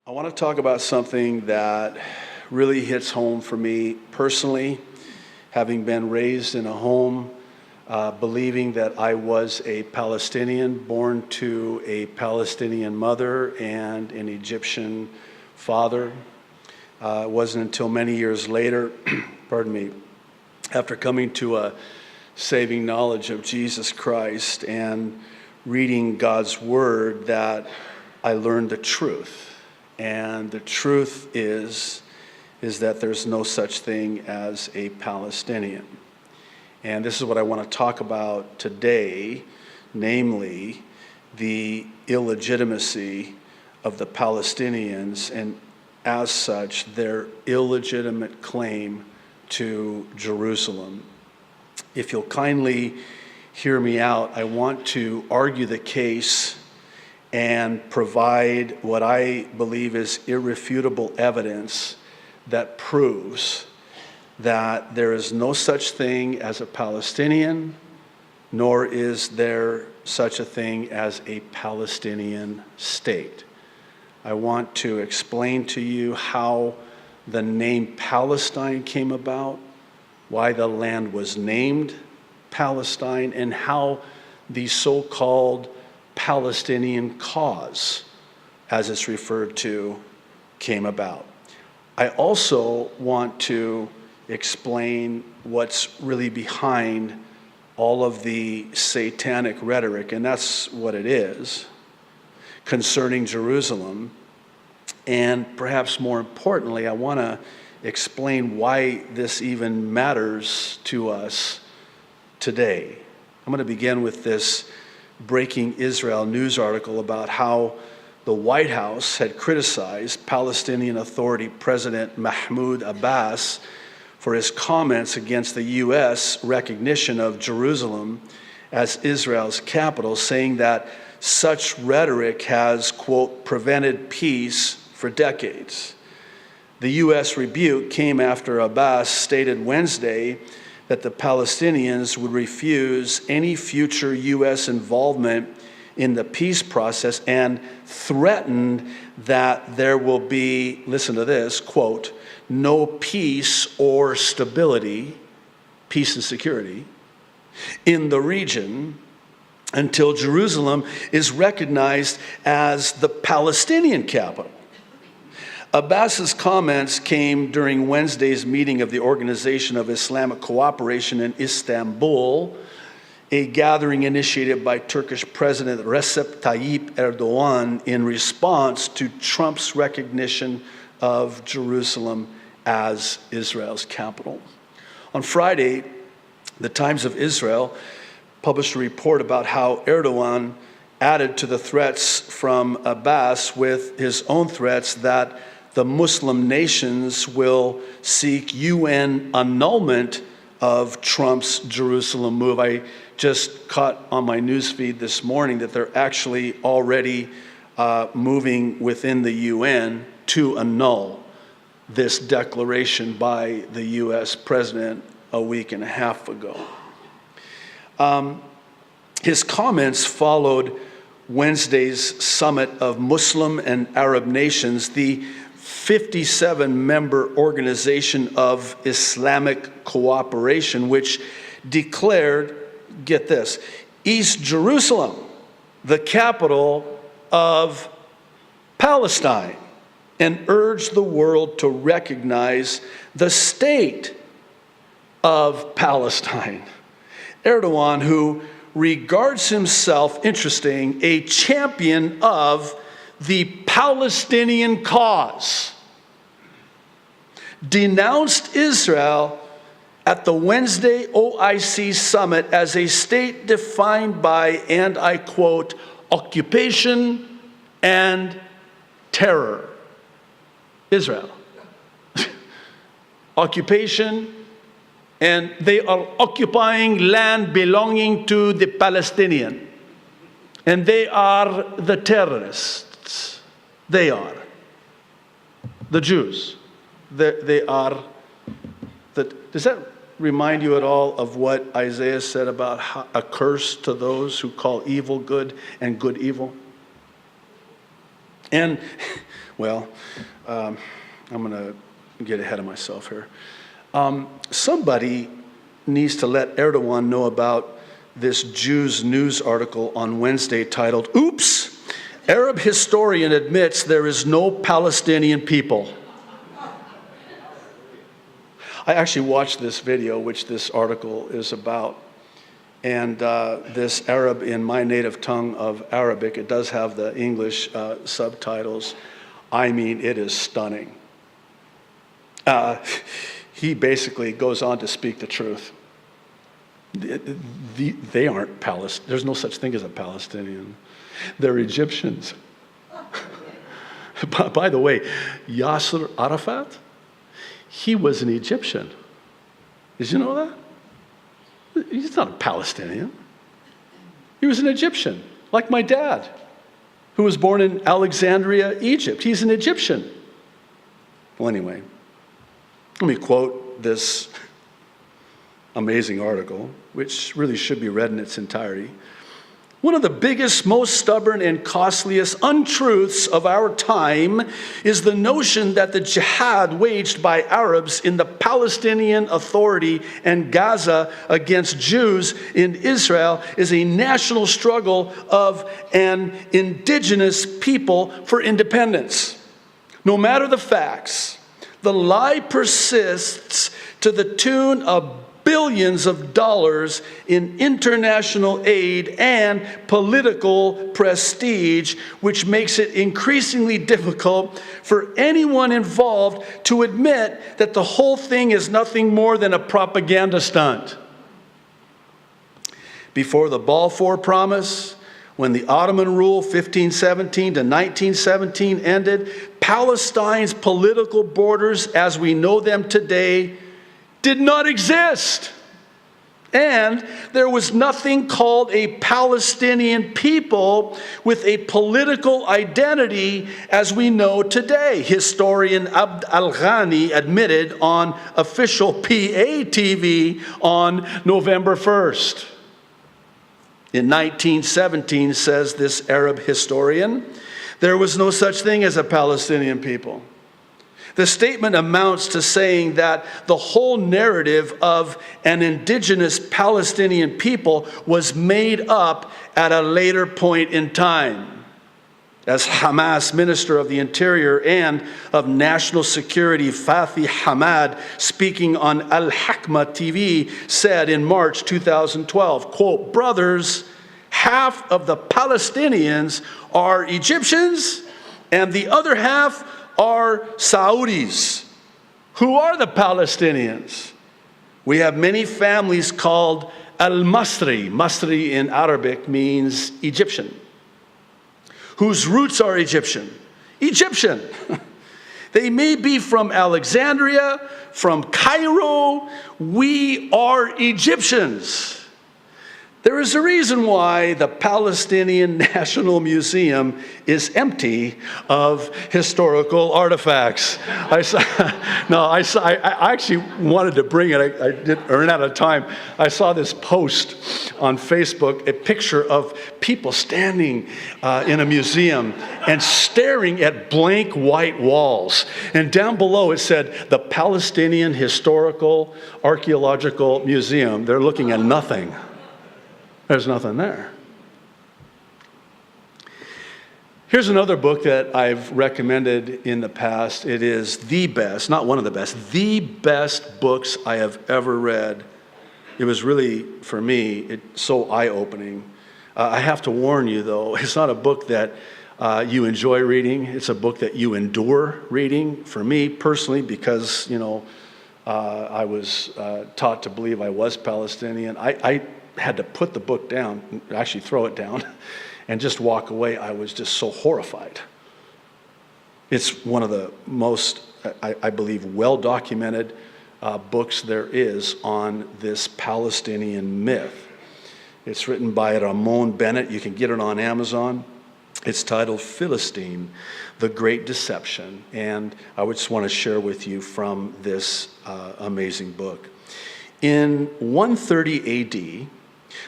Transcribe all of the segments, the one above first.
I want to talk about something that really hits home for me personally, having been raised in a home believing that I was a Palestinian, born to a Palestinian mother and an Egyptian father. It wasn't until many years later, pardon me, after coming to a saving knowledge of Jesus Christ and reading God's Word that I learned the truth. And the truth is that there's no such thing as a Palestinian. And this is what I want to talk about today, namely the illegitimacy of the Palestinians and as such their illegitimate claim to Jerusalem. If you'll kindly hear me out, I want to argue the case and provide what I believe is irrefutable evidence that proves that there is no such thing as a Palestinian, nor is there such a thing as a Palestinian state. I want to explain to you how the name Palestine came about, why the land was named Palestine, and how the so-called Palestinian cause, as it's referred to, came about. I also want to explain what's really behind all of the satanic rhetoric, and that's what it is, concerning Jerusalem. And perhaps more importantly, I want to explain why this even matters to us today. I'm going to begin with this Breaking Israel news article about how the White House had criticized Palestinian Authority President Mahmoud Abbas for his comments against the U.S. recognition of Jerusalem as Israel's capital, saying that such rhetoric has, quote, prevented peace for decades. The U.S. rebuke came after Abbas stated Wednesday that the Palestinians would refuse any future U.S. involvement in the peace process and threatened that there will be, listen to this, quote, no peace or stability, peace and security, in the region until Jerusalem is recognized as the Palestinian capital. Abbas's comments came during Wednesday's meeting of the Organization of Islamic Cooperation in Istanbul, a gathering initiated by Turkish President Recep Tayyip Erdogan in response to Trump's recognition of Jerusalem as Israel's capital. On Friday, the Times of Israel published a report about how Erdogan added to the threats from Abbas with his own threats that the Muslim nations will seek UN annulment of Trump's Jerusalem move. I just caught on my newsfeed this morning that they're actually already moving within the UN to annul this declaration by the U.S. president a week and a half ago. His comments followed Wednesday's summit of Muslim and Arab nations, the 57-member Organization of Islamic Cooperation, which declared, get this, East Jerusalem, the capital of Palestine, and urged the world to recognize the state of Palestine. Erdogan, who regards himself, interesting, a champion of the Palestinian cause, denounced Israel at the Wednesday OIC summit as a state defined by, and I quote, occupation and terror. Israel. Occupation, and they are occupying land belonging to the Palestinian. And they are the terrorists. They are the Jews. They are the. Does that remind you at all of what Isaiah said about a curse to those who call evil good and good evil? And Well, I'm going to get ahead of myself here. Somebody needs to let Erdogan know about this Jews news article on Wednesday titled, "Oops, Arab historian admits there is no Palestinian people." I actually watched this video, which this article is about. And this Arab in my native tongue of Arabic, it does have the English subtitles. I mean, it is stunning. He basically goes on to speak the truth. They aren't Palestinians. There's no such thing as a Palestinian. They're Egyptians. By the way, Yasser Arafat, he was an Egyptian. Did you know that? He's not a Palestinian. He was an Egyptian, like my dad, who was born in Alexandria, Egypt. He's an Egyptian. Well, anyway, let me quote this amazing article, which really should be read in its entirety. "One of the biggest, most stubborn, and costliest untruths of our time is the notion that the jihad waged by Arabs in the Palestinian Authority and Gaza against Jews in Israel is a national struggle of an indigenous people for independence. No matter the facts, the lie persists to the tune of billions of dollars in international aid and political prestige, which makes it increasingly difficult for anyone involved to admit that the whole thing is nothing more than a propaganda stunt. Before the Balfour Promise, when the Ottoman rule 1517 to 1917 ended, Palestine's political borders as we know them today did not exist. And there was nothing called a Palestinian people with a political identity as we know today. Historian Abd al-Ghani admitted on official PA TV on November 1st. In 1917, says this Arab historian, there was no such thing as a Palestinian people. The statement amounts to saying that the whole narrative of an indigenous Palestinian people was made up at a later point in time. As Hamas Minister of the Interior and of National Security Fathi Hamad, speaking on Al-Hikmah TV, said in March 2012, quote, "Brothers, half of the Palestinians are Egyptians and the other half are Saudis." Who are the Palestinians? We have many families called Al-Masri. Masri in Arabic means Egyptian. Whose roots are Egyptian. Egyptian. They may be from Alexandria, from Cairo. We are Egyptians. There is a reason why the Palestinian National Museum is empty of historical artifacts. I actually wanted to bring it. I didn't run out of time. I saw this post on Facebook, a picture of people standing in a museum and staring at blank white walls. And down below it said, the Palestinian Historical Archaeological Museum. They're looking at nothing. There's nothing there. Here's another book that I've recommended in the past. It is the best, not one of the best books I have ever read. It was really, for me, so eye-opening. I have to warn you, though, it's not a book that you enjoy reading. It's a book that you endure reading. For me, personally, because, I was taught to believe I was Palestinian. I had to put the book down, actually throw it down, and just walk away. I was just so horrified. It's one of the most, I believe, well-documented books there is on this Palestinian myth. It's written by Ramon Bennett. You can get it on Amazon. It's titled Philistine, The Great Deception. And I would just want to share with you from this amazing book. In 130 AD,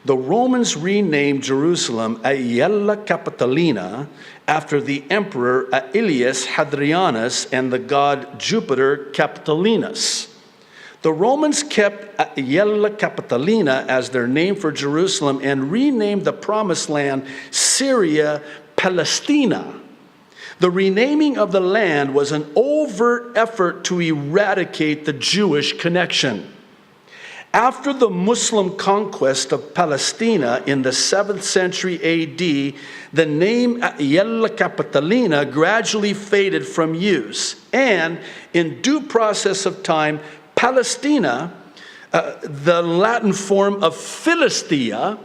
The Romans renamed Jerusalem Aelia Capitolina after the emperor Aelius Hadrianus and the god Jupiter Capitolinus. The Romans kept Aelia Capitolina as their name for Jerusalem and renamed the promised land Syria Palestina. The renaming of the land was an overt effort to eradicate the Jewish connection. After the Muslim conquest of Palestina in the 7th century AD, the name Aelia Capitolina gradually faded from use. And in due process of time, Palestina, the Latin form of Philistia,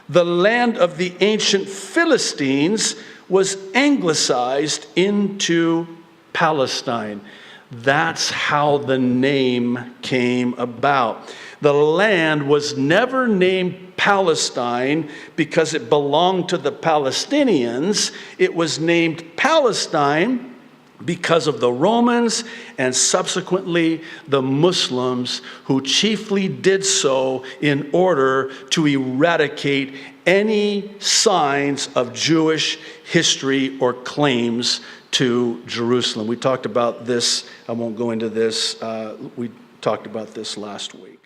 the land of the ancient Philistines, was anglicized into Palestine. That's how the name came about. The land was never named Palestine because it belonged to the Palestinians. It was named Palestine because of the Romans and subsequently the Muslims, who chiefly did so in order to eradicate any signs of Jewish history or claims to Jerusalem. We talked about this. I won't go into this. We talked about this last week.